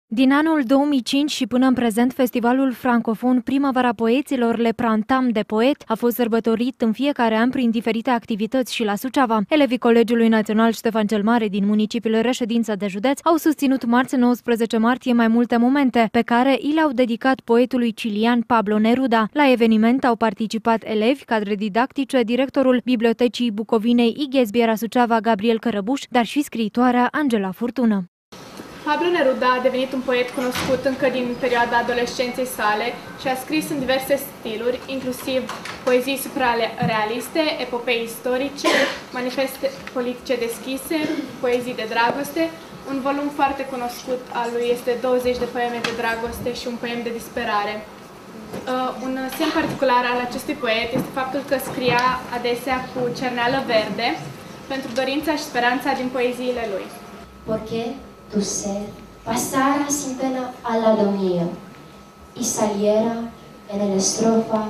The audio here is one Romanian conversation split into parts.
Din anul 2005 și până în prezent, festivalul francofon Primăvara Poeților Le Printemps de Poet a fost sărbătorit în fiecare an prin diferite activități și la Suceava. Elevii Colegiului Național Ștefan cel Mare din municipiul Reședință de Județ au susținut marți 19 martie mai multe momente, pe care i le-au dedicat poetului cilian Pablo Neruda. La eveniment au participat elevi, cadre didactice, directorul Bibliotecii Bucovinei Ighezbiera Suceava Gabriel Cărăbuș, dar și scriitoarea Angela Furtună. Pablo Neruda a devenit un poet cunoscut încă din perioada adolescenței sale și a scris în diverse stiluri, inclusiv poezii suprarealiste, epopei istorice, manifeste politice deschise, poezii de dragoste. Un volum foarte cunoscut al lui este 20 de poeme de dragoste și un poem de disperare. Un semn particular al acestui poet este faptul că scria adesea cu cerneală verde pentru dorința și speranța din poeziile lui. Porque tu ser pasara sin pena al lado mío y saliera en la estrofa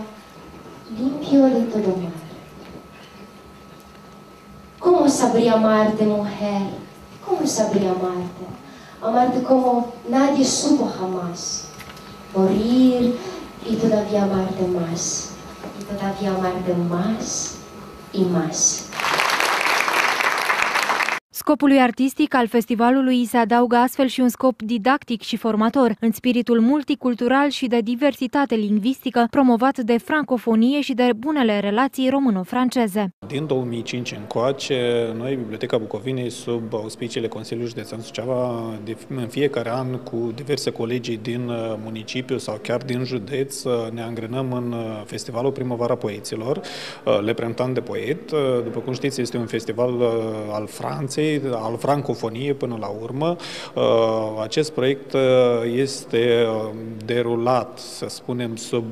limpio de todo mar. ¿Cómo sabría amarte, mujer? ¿Cómo sabría amarte? Amarte como nadie supo jamás. Morir y todavía amarte más. Y todavía amarte más y más. Scopului artistic al festivalului se adaugă astfel și un scop didactic și formator, în spiritul multicultural și de diversitate lingvistică, promovat de francofonie și de bunele relații româno-franceze. Din 2005 încoace, noi, Biblioteca Bucovinei, sub auspiciile Consiliului Județean Suceava, în fiecare an, cu diverse colegii din municipiu sau chiar din județ, ne angrenăm în Festivalul Primăvara Poeților, Le Printemps de Poet. După cum știți, este un festival al Franței, al francofoniei până la urmă. Acest proiect este derulat, să spunem, sub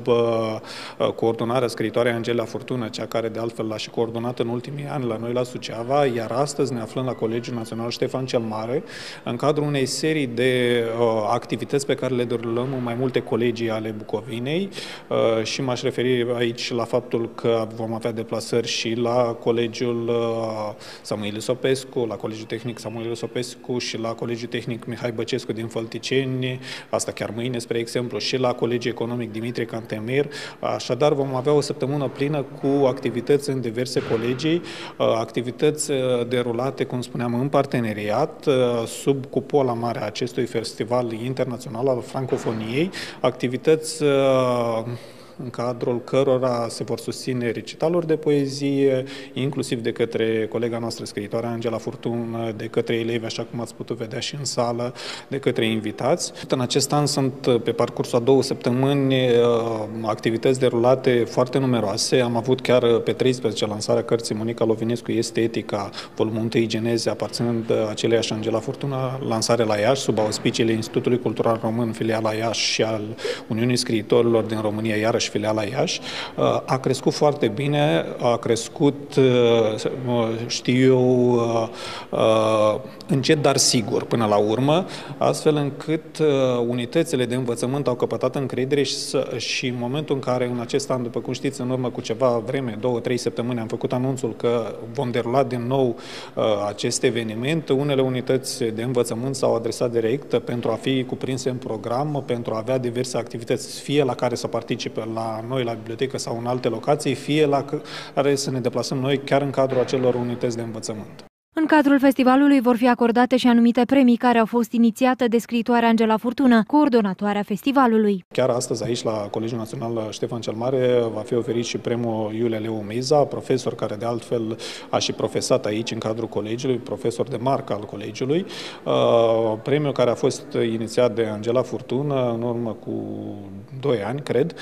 coordonarea scriitoarei Angela Furtună, cea care de altfel l-a și coordonat în ultimii ani la noi la Suceava, iar astăzi ne aflăm la Colegiul Național Ștefan cel Mare, în cadrul unei serii de activități pe care le derulăm în mai multe colegii ale Bucovinei și m-aș referi aici la faptul că vom avea deplasări și la Colegiul Samuel Ilesopescu, la Colegiul Tehnic Samuel Ilesopescu și la Colegiul Tehnic Mihai Băcescu din Fălticeni, asta chiar mâine, spre exemplu, și la Colegiul Economic Dimitrie Cantemir. Așadar, vom avea o săptămână plină cu activități în diverse colegii, activități derulate, cum spuneam, în parteneriat, sub cupola mare a acestui festival internațional al francofoniei, activități în cadrul cărora se vor susține recitaluri de poezie, inclusiv de către colega noastră scriitoare Angela Furtună, de către elevi, așa cum ați putut vedea și în sală, de către invitați. În acest an sunt, pe parcursul a 2 săptămâni, activități derulate foarte numeroase. Am avut chiar pe 13 lansarea cărții Monica Lovinescu este etica, volumul 1 Geneze, aparținând aceleiași Angela Furtună, lansare la Iași, sub auspiciile Institutului Cultural Român, filiala Iași, și al Uniunii Scriitorilor din România, iarăși filiala Iași. A crescut foarte bine, a crescut, știu eu, încet, dar sigur, până la urmă, astfel încât unitățile de învățământ au căpătat încredere și în momentul în care, în acest an, după cum știți, în urmă cu ceva vreme, 2-3 săptămâni, am făcut anunțul că vom derula din nou acest eveniment, unele unități de învățământ s-au adresat direct pentru a fi cuprinse în program, pentru a avea diverse activități, fie la care să participe la noi, la bibliotecă sau în alte locații, fie la care să ne deplasăm noi chiar în cadrul acelor unități de învățământ. În cadrul festivalului vor fi acordate și anumite premii care au fost inițiate de scriitoarea Angela Furtună, coordonatoarea festivalului. Chiar astăzi aici la Colegiul Național Ștefan cel Mare va fi oferit și premiul Iulia Leu Meiza, profesor care de altfel a și profesat aici în cadrul colegiului, profesor de marcă al colegiului. Premiul care a fost inițiat de Angela Furtună în urmă cu 2 ani, cred.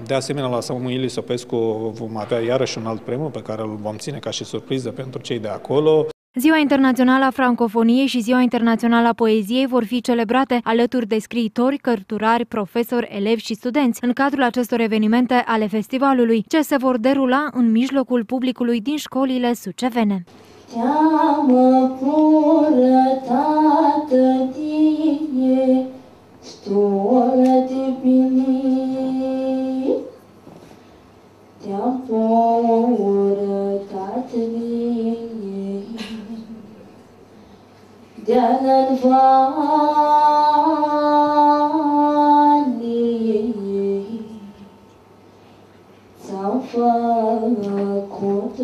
De asemenea, la Samuel Ilesopescu vom avea iarăși un alt premiu pe care îl vom ține ca și surpriză pentru cei de acolo. Ziua Internațională a Francofoniei și Ziua Internațională a Poeziei vor fi celebrate alături de scriitori, cărturari, profesori, elevi și studenți în cadrul acestor evenimente ale festivalului, ce se vor derula în mijlocul publicului din școlile sucevene. Te-am purătat tine, stolă de bine, te-am purătat tine, de-a făcut,